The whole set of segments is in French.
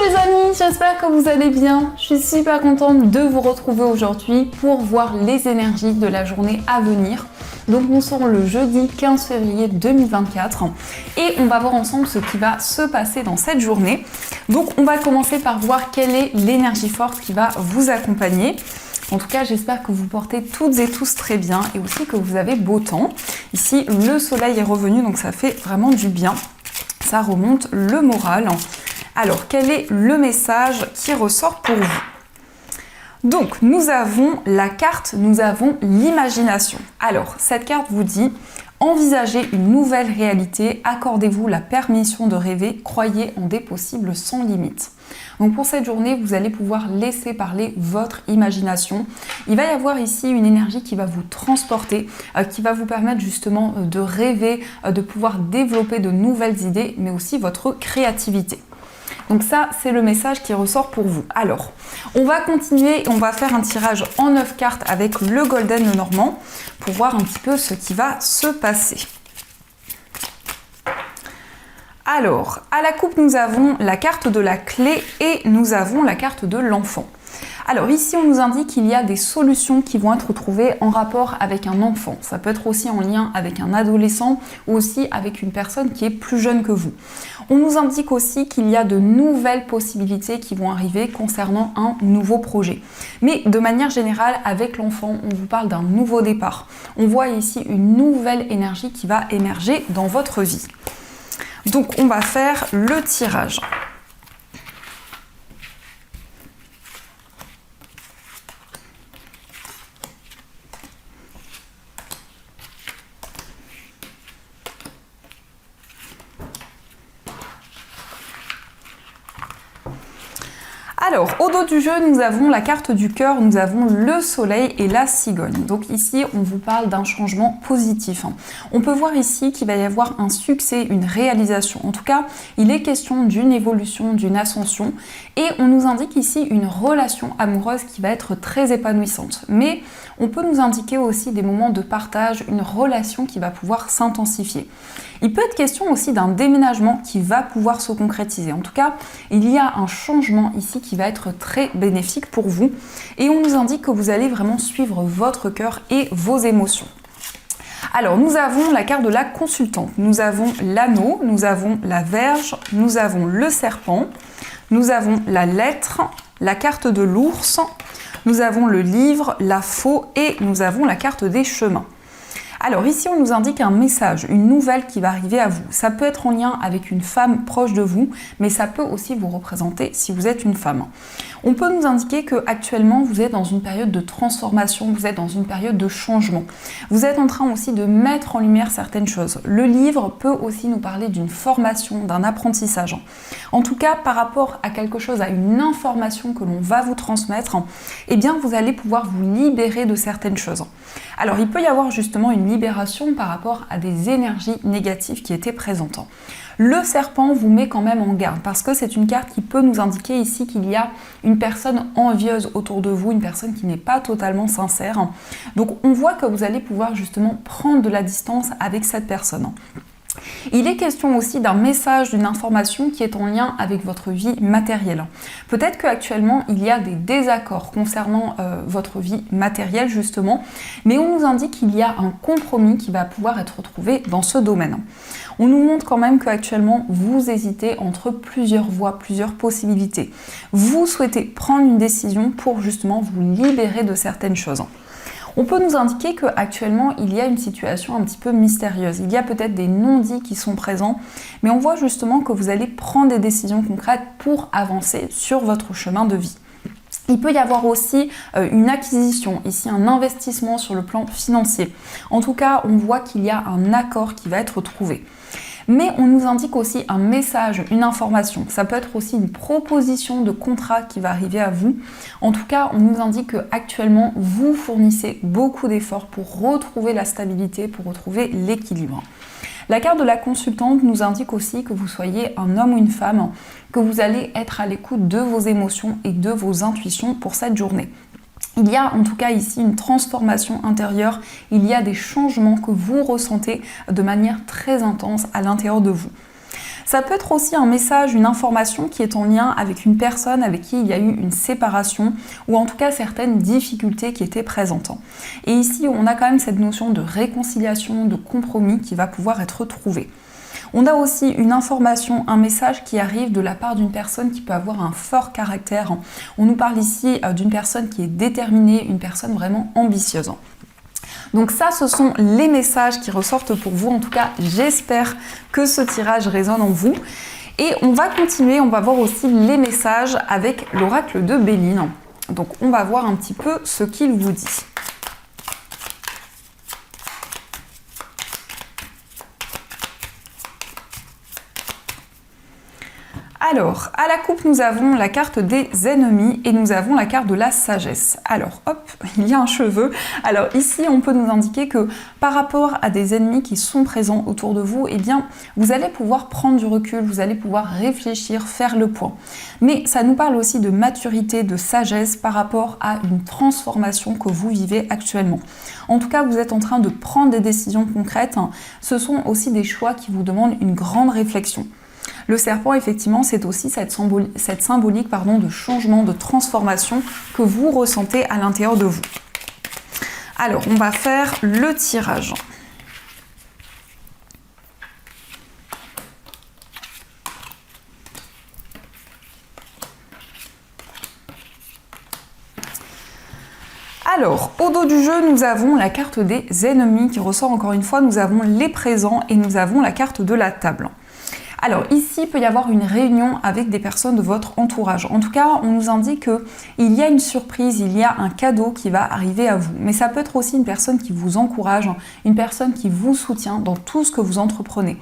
les amis, j'espère que vous allez bien. Je suis super contente de vous retrouver aujourd'hui pour voir les énergies de la journée à venir. Donc nous sommes le jeudi 15 février 2024 et on va voir ensemble ce qui va se passer dans cette journée. Donc on va commencer par voir quelle est l'énergie forte qui va vous accompagner. En tout cas, j'espère que vous portez toutes et tous très bien et aussi que vous avez beau temps. Ici, le soleil est revenu, donc ça fait vraiment du bien. Ça remonte le moral. Alors, quel est le message qui ressort pour vous ? Donc, nous avons la carte, nous avons l'imagination. Alors, cette carte vous dit « Envisagez une nouvelle réalité, accordez-vous la permission de rêver, croyez en des possibles sans limite ». Donc pour cette journée, vous allez pouvoir laisser parler votre imagination. Il va y avoir ici une énergie qui va vous transporter, qui va vous permettre justement de rêver, de pouvoir développer de nouvelles idées, mais aussi votre créativité. Donc ça, c'est le message qui ressort pour vous. Alors, on va continuer, on va faire un tirage en 9 cartes avec le Golden Lenormand pour voir un petit peu ce qui va se passer. Alors, à la coupe, nous avons la carte de la clé et nous avons la carte de l'enfant. Alors ici, on nous indique qu'il y a des solutions qui vont être trouvées en rapport avec un enfant. Ça peut être aussi en lien avec un adolescent ou aussi avec une personne qui est plus jeune que vous. On nous indique aussi qu'il y a de nouvelles possibilités qui vont arriver concernant un nouveau projet. Mais de manière générale, avec l'enfant, on vous parle d'un nouveau départ. On voit ici une nouvelle énergie qui va émerger dans votre vie. Donc on va faire le tirage. Alors, au dos du jeu, nous avons la carte du cœur, nous avons le soleil et la cigogne. Donc ici, on vous parle d'un changement positif. On peut voir ici qu'il va y avoir un succès, une réalisation. En tout cas, il est question d'une évolution, d'une ascension. Et on nous indique ici une relation amoureuse qui va être très épanouissante. Mais on peut nous indiquer aussi des moments de partage, une relation qui va pouvoir s'intensifier. Il peut être question aussi d'un déménagement qui va pouvoir se concrétiser. En tout cas, il y a un changement ici qui va être très bénéfique pour vous. Et on nous indique que vous allez vraiment suivre votre cœur et vos émotions. Alors, nous avons la carte de la consultante. Nous avons l'anneau, nous avons la verge, nous avons le serpent, nous avons la lettre, la carte de l'ours, nous avons le livre, la faux et nous avons la carte des chemins. Alors ici, on nous indique un message, une nouvelle qui va arriver à vous. Ça peut être en lien avec une femme proche de vous, mais ça peut aussi vous représenter si vous êtes une femme. On peut nous indiquer qu'actuellement, vous êtes dans une période de transformation, vous êtes dans une période de changement. Vous êtes en train aussi de mettre en lumière certaines choses. Le livre peut aussi nous parler d'une formation, d'un apprentissage. En tout cas, par rapport à quelque chose, à une information que l'on va vous transmettre, eh bien, vous allez pouvoir vous libérer de certaines choses. Alors, il peut y avoir justement une libération par rapport à des énergies négatives qui étaient présentes. Le serpent vous met quand même en garde parce que c'est une carte qui peut nous indiquer ici qu'il y a une personne envieuse autour de vous, une personne qui n'est pas totalement sincère. Donc on voit que vous allez pouvoir justement prendre de la distance avec cette personne. Il est question aussi d'un message, d'une information qui est en lien avec votre vie matérielle. Peut-être qu'actuellement, il y a des désaccords concernant votre vie matérielle justement, mais on nous indique qu'il y a un compromis qui va pouvoir être trouvé dans ce domaine. On nous montre quand même qu'actuellement, vous hésitez entre plusieurs voies, plusieurs possibilités. Vous souhaitez prendre une décision pour justement vous libérer de certaines choses. On peut nous indiquer qu'actuellement, il y a une situation un petit peu mystérieuse. Il y a peut-être des non-dits qui sont présents, mais on voit justement que vous allez prendre des décisions concrètes pour avancer sur votre chemin de vie. Il peut y avoir aussi une acquisition, ici un investissement sur le plan financier. En tout cas, on voit qu'il y a un accord qui va être trouvé. Mais on nous indique aussi un message, une information. Ça peut être aussi une proposition de contrat qui va arriver à vous. En tout cas, on nous indique qu'actuellement, vous fournissez beaucoup d'efforts pour retrouver la stabilité, pour retrouver l'équilibre. La carte de la consultante nous indique aussi que vous soyez un homme ou une femme, que vous allez être à l'écoute de vos émotions et de vos intuitions pour cette journée. Il y a en tout cas ici une transformation intérieure, il y a des changements que vous ressentez de manière très intense à l'intérieur de vous. Ça peut être aussi un message, une information qui est en lien avec une personne avec qui il y a eu une séparation ou en tout cas certaines difficultés qui étaient présentes. Et ici, on a quand même cette notion de réconciliation, de compromis qui va pouvoir être trouvée. On a aussi une information, un message qui arrive de la part d'une personne qui peut avoir un fort caractère. On nous parle ici d'une personne qui est déterminée, une personne vraiment ambitieuse. Donc ça, ce sont les messages qui ressortent pour vous. En tout cas, j'espère que ce tirage résonne en vous. Et on va continuer, on va voir aussi les messages avec l'oracle de Béline. Donc on va voir un petit peu ce qu'il vous dit. Alors, à la coupe, nous avons la carte des ennemis et nous avons la carte de la sagesse. Alors, hop, il y a un cheveu. Alors ici, on peut nous indiquer que par rapport à des ennemis qui sont présents autour de vous, eh bien, vous allez pouvoir prendre du recul, vous allez pouvoir réfléchir, faire le point. Mais ça nous parle aussi de maturité, de sagesse par rapport à une transformation que vous vivez actuellement. En tout cas, vous êtes en train de prendre des décisions concrètes. Ce sont aussi des choix qui vous demandent une grande réflexion. Le serpent, effectivement, c'est aussi cette symbolique de changement, de transformation que vous ressentez à l'intérieur de vous. Alors, on va faire le tirage. Alors, au dos du jeu, nous avons la carte des ennemis qui ressort encore une fois. Nous avons les présents et nous avons la carte de la table. Alors ici, il peut y avoir une réunion avec des personnes de votre entourage. En tout cas, on nous indique qu'il y a une surprise, il y a un cadeau qui va arriver à vous. Mais ça peut être aussi une personne qui vous encourage, une personne qui vous soutient dans tout ce que vous entreprenez.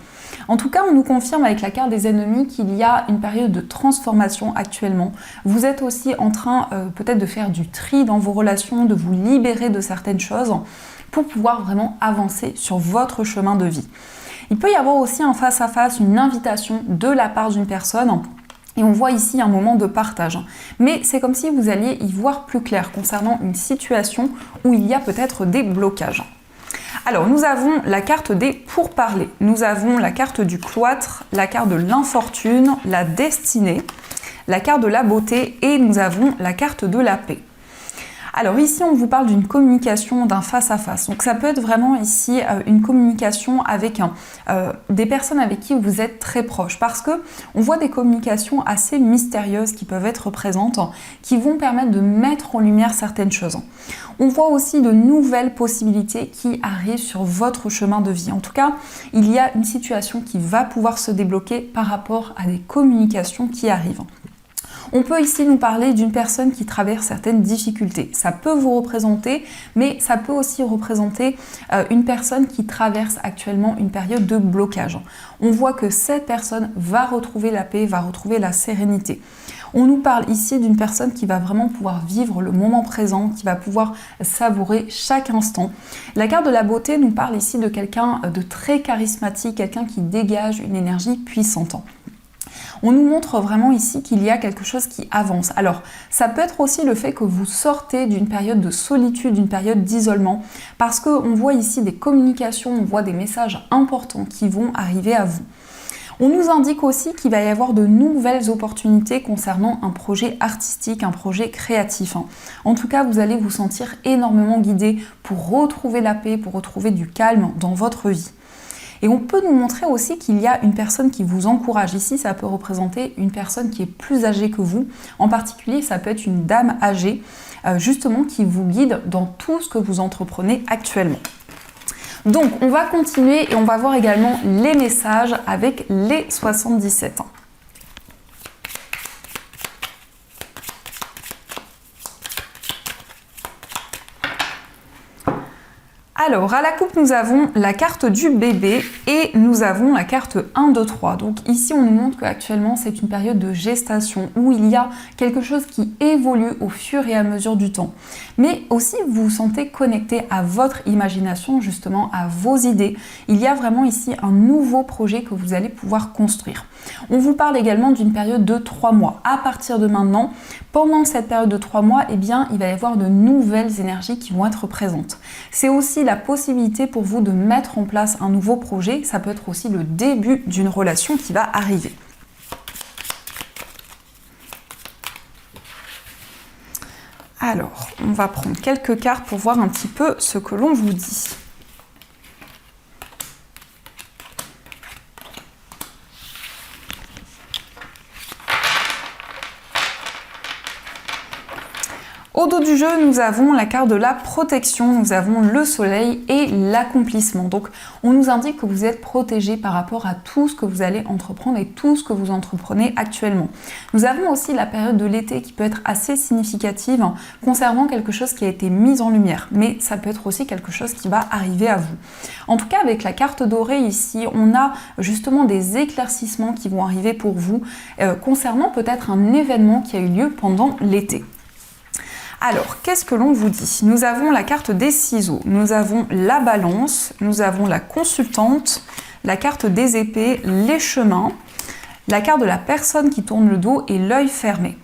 En tout cas, on nous confirme avec la carte des ennemis qu'il y a une période de transformation actuellement. Vous êtes aussi en train peut-être de faire du tri dans vos relations, de vous libérer de certaines choses pour pouvoir vraiment avancer sur votre chemin de vie. Il peut y avoir aussi un face-à-face, une invitation de la part d'une personne. Et on voit ici un moment de partage. Mais c'est comme si vous alliez y voir plus clair concernant une situation où il y a peut-être des blocages. Alors, nous avons la carte des pourparlers. Nous avons la carte du cloître, la carte de l'infortune, la destinée, la carte de la beauté et nous avons la carte de la paix. Alors ici, on vous parle d'une communication, d'un face-à-face. Donc ça peut être vraiment ici une communication avec des personnes avec qui vous êtes très proches. Parce que on voit des communications assez mystérieuses qui peuvent être présentes, qui vont permettre de mettre en lumière certaines choses. On voit aussi de nouvelles possibilités qui arrivent sur votre chemin de vie. En tout cas, il y a une situation qui va pouvoir se débloquer par rapport à des communications qui arrivent. On peut ici nous parler d'une personne qui traverse certaines difficultés. Ça peut vous représenter, mais ça peut aussi représenter une personne qui traverse actuellement une période de blocage. On voit que cette personne va retrouver la paix, va retrouver la sérénité. On nous parle ici d'une personne qui va vraiment pouvoir vivre le moment présent, qui va pouvoir savourer chaque instant. La carte de la beauté nous parle ici de quelqu'un de très charismatique, quelqu'un qui dégage une énergie puissante. On nous montre vraiment ici qu'il y a quelque chose qui avance. Alors, ça peut être aussi le fait que vous sortez d'une période de solitude, d'une période d'isolement, parce qu'on voit ici des communications, on voit des messages importants qui vont arriver à vous. On nous indique aussi qu'il va y avoir de nouvelles opportunités concernant un projet artistique, un projet créatif. En tout cas, vous allez vous sentir énormément guidé pour retrouver la paix, pour retrouver du calme dans votre vie. Et on peut nous montrer aussi qu'il y a une personne qui vous encourage. Ici, ça peut représenter une personne qui est plus âgée que vous. En particulier, ça peut être une dame âgée, justement, qui vous guide dans tout ce que vous entreprenez actuellement. Donc, on va continuer et on va voir également les messages avec les 77 ans. Alors, à la coupe, nous avons la carte du bébé et nous avons la carte 1, 2, 3. Donc ici, on nous montre qu'actuellement, c'est une période de gestation où il y a quelque chose qui évolue au fur et à mesure du temps. Mais aussi, vous vous sentez connecté à votre imagination, justement, à vos idées. Il y a vraiment ici un nouveau projet que vous allez pouvoir construire. On vous parle également d'une période de 3 mois. À partir de maintenant, pendant cette période de 3 mois, eh bien, il va y avoir de nouvelles énergies qui vont être présentes. C'est aussi la possibilité pour vous de mettre en place un nouveau projet. Ça peut être aussi le début d'une relation qui va arriver. Alors, on va prendre quelques cartes pour voir un petit peu ce que l'on vous dit. Au dos du jeu, nous avons la carte de la protection, nous avons le soleil et l'accomplissement. Donc, on nous indique que vous êtes protégé par rapport à tout ce que vous allez entreprendre et tout ce que vous entreprenez actuellement. Nous avons aussi la période de l'été qui peut être assez significative concernant quelque chose qui a été mis en lumière. Mais ça peut être aussi quelque chose qui va arriver à vous. En tout cas, avec la carte dorée ici, on a justement des éclaircissements qui vont arriver pour vous concernant peut-être un événement qui a eu lieu pendant l'été. Alors, qu'est-ce que l'on vous dit? Nous avons la carte des ciseaux, nous avons la balance, nous avons la consultante, la carte des épées, les chemins, la carte de la personne qui tourne le dos et l'œil fermé.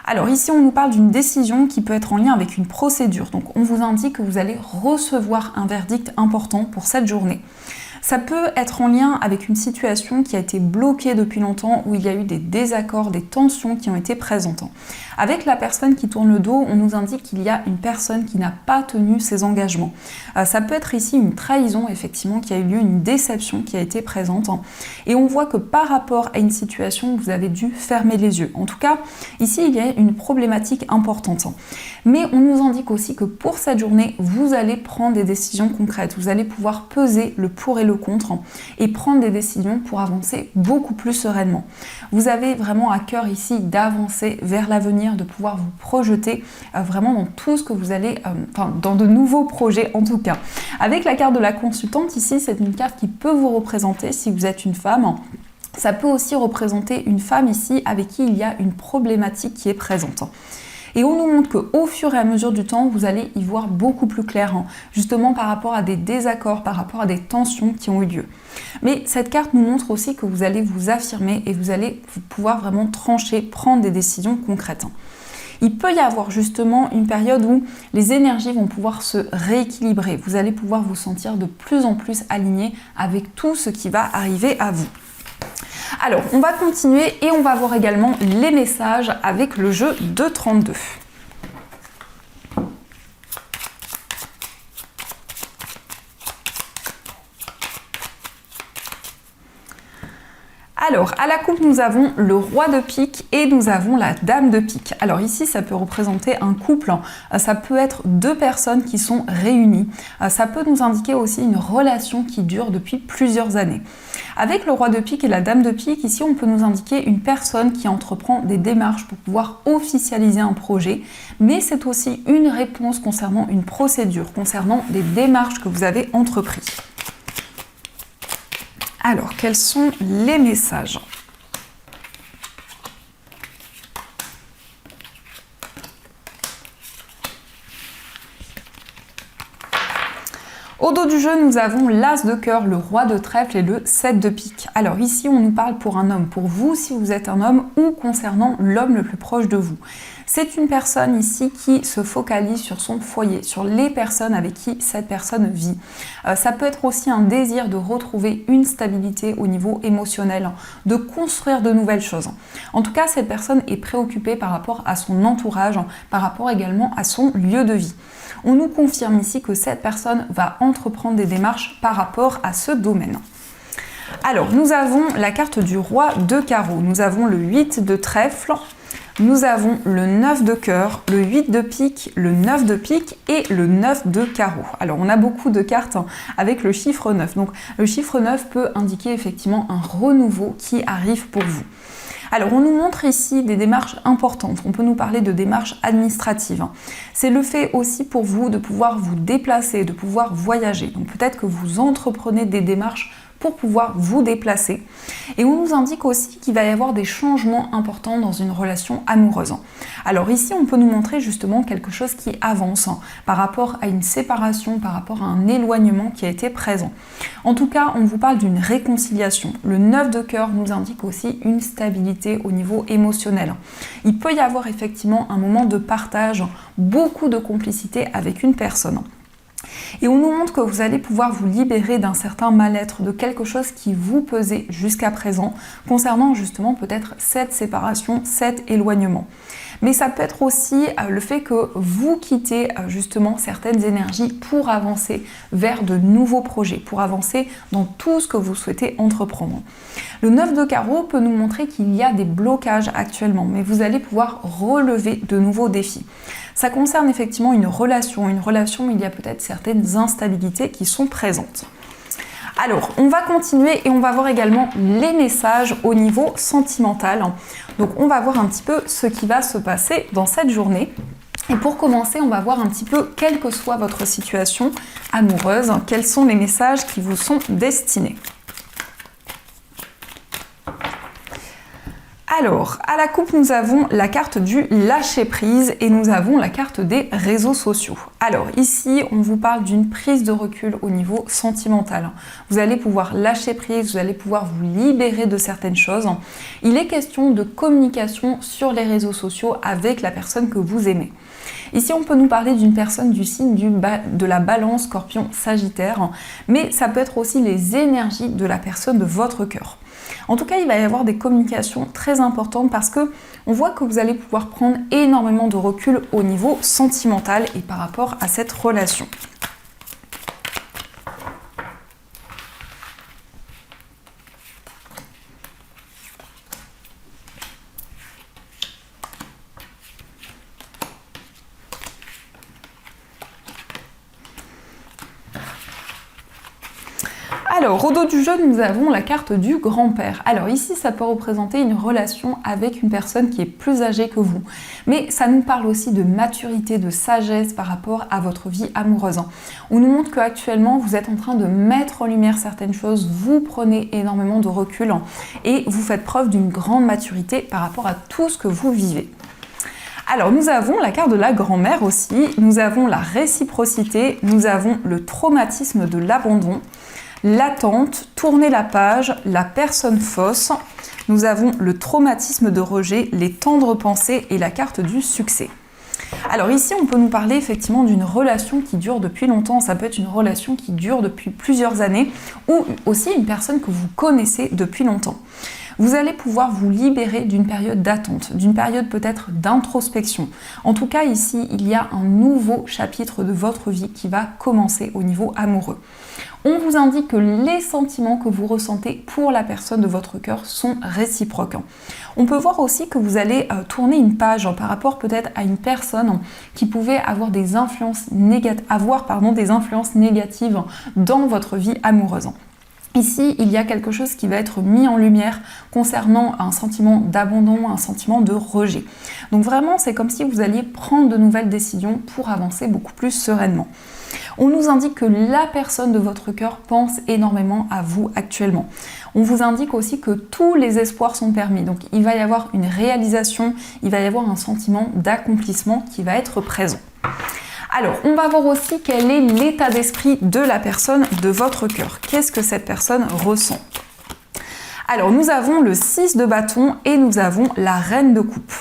Alors ici, on nous parle d'une décision qui peut être en lien avec une procédure. Donc, on vous indique que vous allez recevoir un verdict important pour cette journée. Ça peut être en lien avec une situation qui a été bloquée depuis longtemps, où il y a eu des désaccords, des tensions qui ont été présentes. Avec la personne qui tourne le dos, on nous indique qu'il y a une personne qui n'a pas tenu ses engagements. Ça peut être ici une trahison, effectivement, qui a eu lieu, une déception qui a été présente. Et on voit que par rapport à une situation, vous avez dû fermer les yeux. En tout cas, ici, il y a une problématique importante. Mais on nous indique aussi que pour cette journée, vous allez prendre des décisions concrètes. Vous allez pouvoir peser le pour et le contre et prendre des décisions pour avancer beaucoup plus sereinement. Vous avez vraiment à cœur ici d'avancer vers l'avenir, de pouvoir vous projeter vraiment dans tout ce que vous allez, dans de nouveaux projets en tout cas. Avec la carte de la consultante ici, c'est une carte qui peut vous représenter si vous êtes une femme. Ça peut aussi représenter une femme ici avec qui il y a une problématique qui est présente. Et on nous montre qu'au fur et à mesure du temps, vous allez y voir beaucoup plus clair, justement par rapport à des désaccords, par rapport à des tensions qui ont eu lieu. Mais cette carte nous montre aussi que vous allez vous affirmer et vous allez pouvoir vraiment trancher, prendre des décisions concrètes. Il peut y avoir justement une période où les énergies vont pouvoir se rééquilibrer. Vous allez pouvoir vous sentir de plus en plus aligné avec tout ce qui va arriver à vous. Alors, on va continuer et on va voir également les messages avec le jeu de 32. Alors, à la coupe, nous avons le roi de pique et nous avons la dame de pique. Alors ici, ça peut représenter un couple, ça peut être deux personnes qui sont réunies. Ça peut nous indiquer aussi une relation qui dure depuis plusieurs années. Avec le roi de pique et la dame de pique, ici, on peut nous indiquer une personne qui entreprend des démarches pour pouvoir officialiser un projet, mais c'est aussi une réponse concernant une procédure, concernant des démarches que vous avez entreprises. Alors, quels sont les messages ? Au dos du jeu, nous avons l'as de cœur, le roi de trèfle et le 7 de pique. Alors ici, on nous parle pour un homme, pour vous si vous êtes un homme ou concernant l'homme le plus proche de vous. C'est une personne ici qui se focalise sur son foyer, sur les personnes avec qui cette personne vit. Ça peut être aussi un désir de retrouver une stabilité au niveau émotionnel, de construire de nouvelles choses. En tout cas, cette personne est préoccupée par rapport à son entourage, par rapport également à son lieu de vie. On nous confirme ici que cette personne va entreprendre des démarches par rapport à ce domaine. Alors, nous avons la carte du roi de carreau, nous avons le 8 de trèfle, nous avons le 9 de cœur, le 8 de pique, le 9 de pique et le 9 de carreau. Alors, on a beaucoup de cartes avec le chiffre 9. Donc, le chiffre 9 peut indiquer effectivement un renouveau qui arrive pour vous. Alors, on nous montre ici des démarches importantes. On peut nous parler de démarches administratives. C'est le fait aussi pour vous de pouvoir vous déplacer, de pouvoir voyager. Donc, peut-être que vous entreprenez des démarches pour pouvoir vous déplacer. Et on nous indique aussi qu'il va y avoir des changements importants dans une relation amoureuse. Alors ici, on peut nous montrer justement quelque chose qui avance par rapport à une séparation, par rapport à un éloignement qui a été présent. En tout cas, on vous parle d'une réconciliation. Le 9 de cœur nous indique aussi une stabilité au niveau émotionnel. Il peut y avoir effectivement un moment de partage, beaucoup de complicité avec une personne. Et on nous montre que vous allez pouvoir vous libérer d'un certain mal-être, de quelque chose qui vous pesait jusqu'à présent, concernant justement peut-être cette séparation, cet éloignement. Mais ça peut être aussi le fait que vous quittez justement certaines énergies pour avancer vers de nouveaux projets, pour avancer dans tout ce que vous souhaitez entreprendre. Le 9 de carreau peut nous montrer qu'il y a des blocages actuellement, mais vous allez pouvoir relever de nouveaux défis. Ça concerne effectivement une relation où il y a peut-être certaines instabilités qui sont présentes. Alors, on va continuer et on va voir également les messages au niveau sentimental. Donc, on va voir un petit peu ce qui va se passer dans cette journée. Et pour commencer, on va voir un petit peu, quelle que soit votre situation amoureuse, quels sont les messages qui vous sont destinés. Alors, à la coupe, nous avons la carte du lâcher-prise et nous avons la carte des réseaux sociaux. Alors ici, on vous parle d'une prise de recul au niveau sentimental. Vous allez pouvoir lâcher prise, vous allez pouvoir vous libérer de certaines choses. Il est question de communication sur les réseaux sociaux avec la personne que vous aimez. Ici, on peut nous parler d'une personne du signe de la balance, scorpion, sagittaire, mais ça peut être aussi les énergies de la personne de votre cœur. En tout cas, il va y avoir des communications très importantes parce que on voit que vous allez pouvoir prendre énormément de recul au niveau sentimental et par rapport à cette relation. Alors, au dos du jeu, nous avons la carte du grand-père. Alors ici, ça peut représenter une relation avec une personne qui est plus âgée que vous. Mais ça nous parle aussi de maturité, de sagesse par rapport à votre vie amoureuse. On nous montre qu'actuellement, vous êtes en train de mettre en lumière certaines choses, vous prenez énormément de recul et vous faites preuve d'une grande maturité par rapport à tout ce que vous vivez. Alors, nous avons la carte de la grand-mère aussi, nous avons la réciprocité, nous avons le traumatisme de l'abandon, l'attente, tourner la page, la personne fausse. Nous avons le traumatisme de rejet, les tendres pensées et la carte du succès. Alors ici, on peut nous parler effectivement d'une relation qui dure depuis longtemps. Ça peut être une relation qui dure depuis plusieurs années ou aussi une personne que vous connaissez depuis longtemps. Vous allez pouvoir vous libérer d'une période d'attente, d'une période peut-être d'introspection. En tout cas, ici, il y a un nouveau chapitre de votre vie qui va commencer au niveau amoureux. On vous indique que les sentiments que vous ressentez pour la personne de votre cœur sont réciproques. On peut voir aussi que vous allez tourner une page par rapport peut-être à une personne qui pouvait avoir des influences négatives dans votre vie amoureuse. Ici, il y a quelque chose qui va être mis en lumière concernant un sentiment d'abandon, un sentiment de rejet. Donc vraiment, c'est comme si vous alliez prendre de nouvelles décisions pour avancer beaucoup plus sereinement. On nous indique que la personne de votre cœur pense énormément à vous actuellement. On vous indique aussi que tous les espoirs sont permis. Donc il va y avoir une réalisation, il va y avoir un sentiment d'accomplissement qui va être présent. Alors, on va voir aussi quel est l'état d'esprit de la personne de votre cœur. Qu'est-ce que cette personne ressent? Alors, nous avons le 6 de bâton et nous avons la reine de coupe.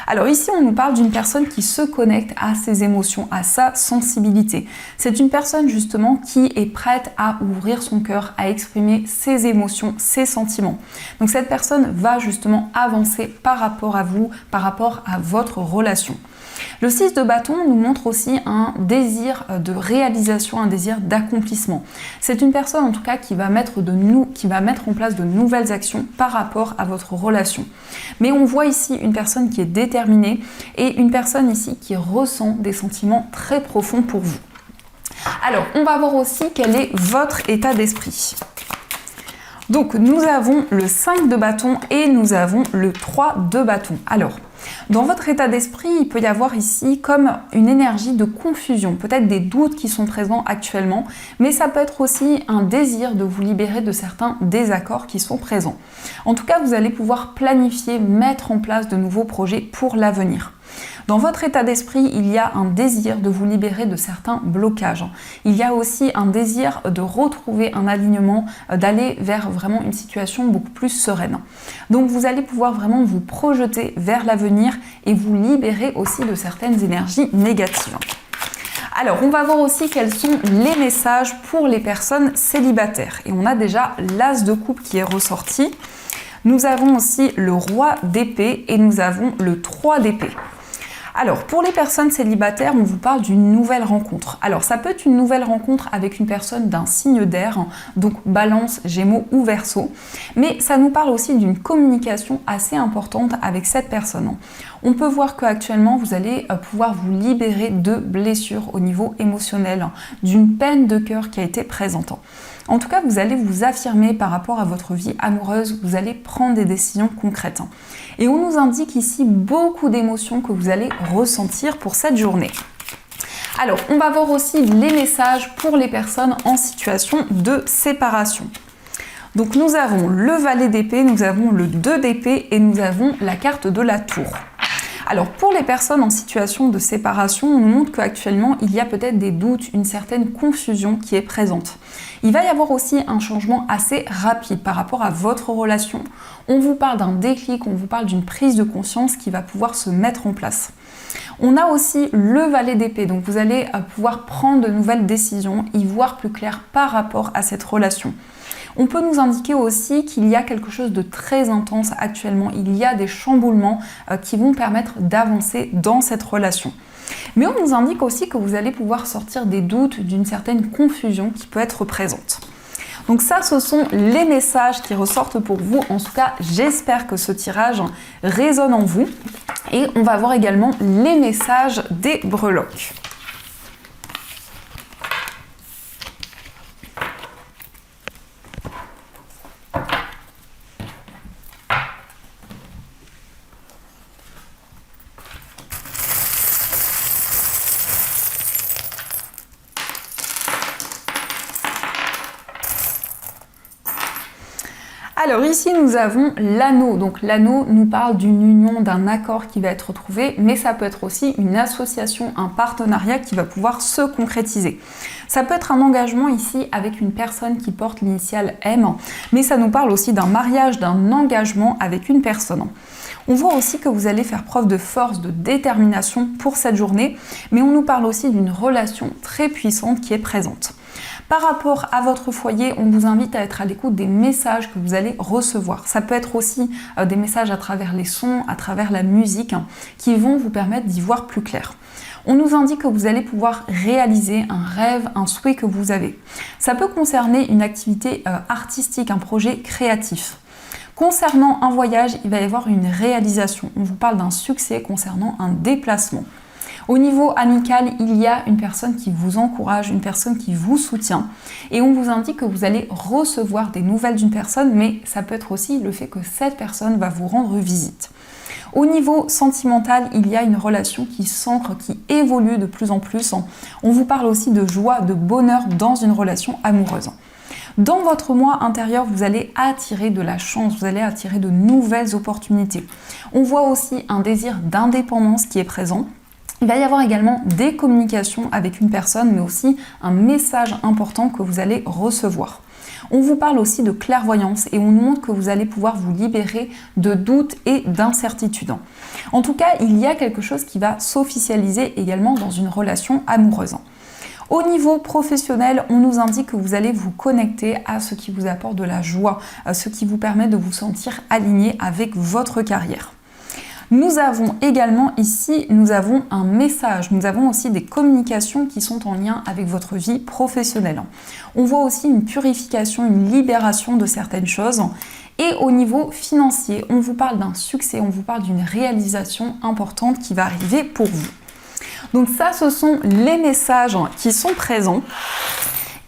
Alors ici, on nous parle d'une personne qui se connecte à ses émotions, à sa sensibilité. C'est une personne justement qui est prête à ouvrir son cœur, à exprimer ses émotions, ses sentiments. Donc cette personne va justement avancer par rapport à vous, par rapport à votre relation. Le 6 de bâton nous montre aussi un désir de réalisation, un désir d'accomplissement. C'est une personne en tout cas qui va mettre en place de nouvelles actions par rapport à votre relation. Mais on voit ici une personne qui est déterminée et une personne ici qui ressent des sentiments très profonds pour vous. Alors, on va voir aussi quel est votre état d'esprit. Donc nous avons le 5 de bâton et nous avons le 3 de bâton. Alors, dans votre état d'esprit, il peut y avoir ici comme une énergie de confusion, peut-être des doutes qui sont présents actuellement, mais ça peut être aussi un désir de vous libérer de certains désaccords qui sont présents. En tout cas, vous allez pouvoir planifier, mettre en place de nouveaux projets pour l'avenir. Dans votre état d'esprit, il y a un désir de vous libérer de certains blocages. Il y a aussi un désir de retrouver un alignement, d'aller vers vraiment une situation beaucoup plus sereine. Donc vous allez pouvoir vraiment vous projeter vers l'avenir et vous libérer aussi de certaines énergies négatives. Alors, on va voir aussi quels sont les messages pour les personnes célibataires. Et on a déjà l'As de coupe qui est ressorti. Nous avons aussi le Roi d'épée et nous avons le 3 d'épée. Alors, pour les personnes célibataires, on vous parle d'une nouvelle rencontre. Alors, ça peut être une nouvelle rencontre avec une personne d'un signe d'air, donc Balance, Gémeaux ou Verseau, mais ça nous parle aussi d'une communication assez importante avec cette personne. On peut voir qu'actuellement, vous allez pouvoir vous libérer de blessures au niveau émotionnel, d'une peine de cœur qui a été présente. En tout cas, vous allez vous affirmer par rapport à votre vie amoureuse, vous allez prendre des décisions concrètes. Et on nous indique ici beaucoup d'émotions que vous allez ressentir pour cette journée. Alors, on va voir aussi les messages pour les personnes en situation de séparation. Donc, nous avons le valet d'épée, nous avons le 2 d'épée et nous avons la carte de la tour. Alors pour les personnes en situation de séparation, on nous montre qu'actuellement il y a peut-être des doutes, une certaine confusion qui est présente. Il va y avoir aussi un changement assez rapide par rapport à votre relation. On vous parle d'un déclic, on vous parle d'une prise de conscience qui va pouvoir se mettre en place. On a aussi le valet d'épée, donc vous allez pouvoir prendre de nouvelles décisions, y voir plus clair par rapport à cette relation. On peut nous indiquer aussi qu'il y a quelque chose de très intense actuellement, il y a des chamboulements qui vont permettre d'avancer dans cette relation. Mais on nous indique aussi que vous allez pouvoir sortir des doutes, d'une certaine confusion qui peut être présente. Donc ça, ce sont les messages qui ressortent pour vous. En tout cas, j'espère que ce tirage résonne en vous. Et on va voir également les messages des breloques. Alors ici nous avons l'anneau, donc l'anneau nous parle d'une union, d'un accord qui va être trouvé, mais ça peut être aussi une association, un partenariat qui va pouvoir se concrétiser. Ça peut être un engagement ici avec une personne qui porte l'initiale M, mais ça nous parle aussi d'un mariage, d'un engagement avec une personne. On voit aussi que vous allez faire preuve de force, de détermination pour cette journée, mais on nous parle aussi d'une relation très puissante qui est présente. Par rapport à votre foyer, on vous invite à être à l'écoute des messages que vous allez recevoir. Ça peut être aussi des messages à travers les sons, à travers la musique, qui vont vous permettre d'y voir plus clair. On nous indique que vous allez pouvoir réaliser un rêve, un souhait que vous avez. Ça peut concerner une activité artistique, un projet créatif. Concernant un voyage, il va y avoir une réalisation. On vous parle d'un succès concernant un déplacement. Au niveau amical, il y a une personne qui vous encourage, une personne qui vous soutient. Et on vous indique que vous allez recevoir des nouvelles d'une personne, mais ça peut être aussi le fait que cette personne va vous rendre visite. Au niveau sentimental, il y a une relation qui s'ancre, qui évolue de plus en plus. On vous parle aussi de joie, de bonheur dans une relation amoureuse. Dans votre moi intérieur, vous allez attirer de la chance, vous allez attirer de nouvelles opportunités. On voit aussi un désir d'indépendance qui est présent. Il va y avoir également des communications avec une personne, mais aussi un message important que vous allez recevoir. On vous parle aussi de clairvoyance et on nous montre que vous allez pouvoir vous libérer de doutes et d'incertitudes. En tout cas, il y a quelque chose qui va s'officialiser également dans une relation amoureuse. Au niveau professionnel, on nous indique que vous allez vous connecter à ce qui vous apporte de la joie, ce qui vous permet de vous sentir aligné avec votre carrière. Nous avons également ici, un message, nous avons aussi des communications qui sont en lien avec votre vie professionnelle. On voit aussi une purification, une libération de certaines choses. Et au niveau financier, on vous parle d'un succès, on vous parle d'une réalisation importante qui va arriver pour vous. Donc ça, ce sont les messages qui sont présents.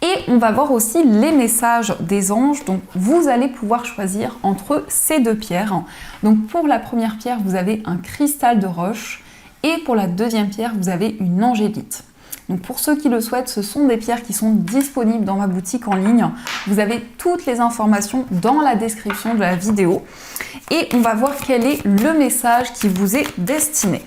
Et on va voir aussi les messages des anges. Donc vous allez pouvoir choisir entre ces deux pierres. Donc pour la première pierre, vous avez un cristal de roche et pour la deuxième pierre, vous avez une angélite. Donc pour ceux qui le souhaitent, ce sont des pierres qui sont disponibles dans ma boutique en ligne. Vous avez toutes les informations dans la description de la vidéo. Et on va voir quel est le message qui vous est destiné.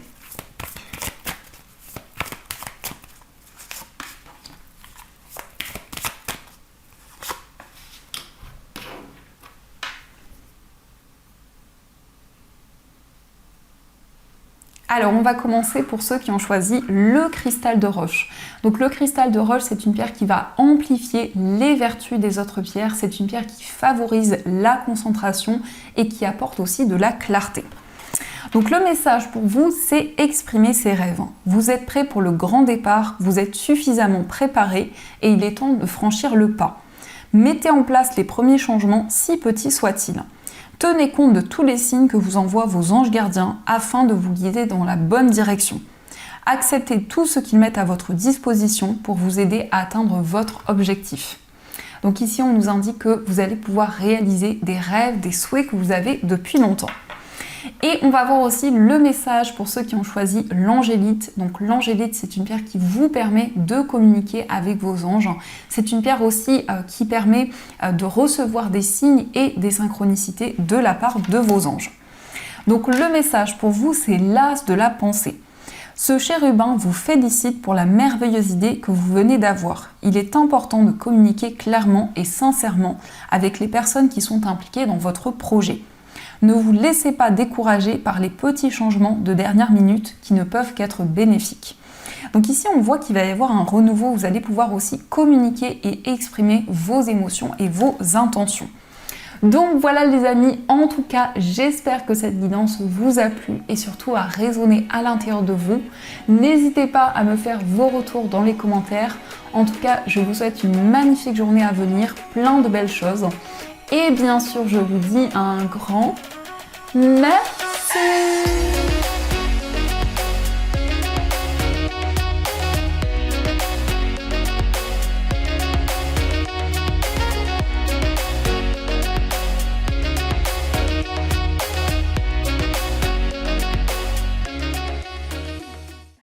Alors, on va commencer pour ceux qui ont choisi le cristal de roche. Donc, le cristal de roche, c'est une pierre qui va amplifier les vertus des autres pierres. C'est une pierre qui favorise la concentration et qui apporte aussi de la clarté. Donc, le message pour vous, c'est exprimer ses rêves. Vous êtes prêt pour le grand départ, vous êtes suffisamment préparé et il est temps de franchir le pas. Mettez en place les premiers changements, si petits soient-ils. Tenez compte de tous les signes que vous envoient vos anges gardiens afin de vous guider dans la bonne direction. Acceptez tout ce qu'ils mettent à votre disposition pour vous aider à atteindre votre objectif. Donc ici, on nous indique que vous allez pouvoir réaliser des rêves, des souhaits que vous avez depuis longtemps. Et on va voir aussi le message pour ceux qui ont choisi l'angélite. Donc l'angélite, c'est une pierre qui vous permet de communiquer avec vos anges. C'est une pierre aussi qui permet de recevoir des signes et des synchronicités de la part de vos anges. Donc le message pour vous, c'est l'as de la pensée. Ce chérubin vous félicite pour la merveilleuse idée que vous venez d'avoir. Il est important de communiquer clairement et sincèrement avec les personnes qui sont impliquées dans votre projet. Ne vous laissez pas décourager par les petits changements de dernière minute qui ne peuvent qu'être bénéfiques. Donc ici, on voit qu'il va y avoir un renouveau. Vous allez pouvoir aussi communiquer et exprimer vos émotions et vos intentions. Donc voilà les amis, en tout cas, j'espère que cette guidance vous a plu et surtout a résonné à l'intérieur de vous. N'hésitez pas à me faire vos retours dans les commentaires. En tout cas, je vous souhaite une magnifique journée à venir, plein de belles choses. Et bien sûr, je vous dis un grand merci.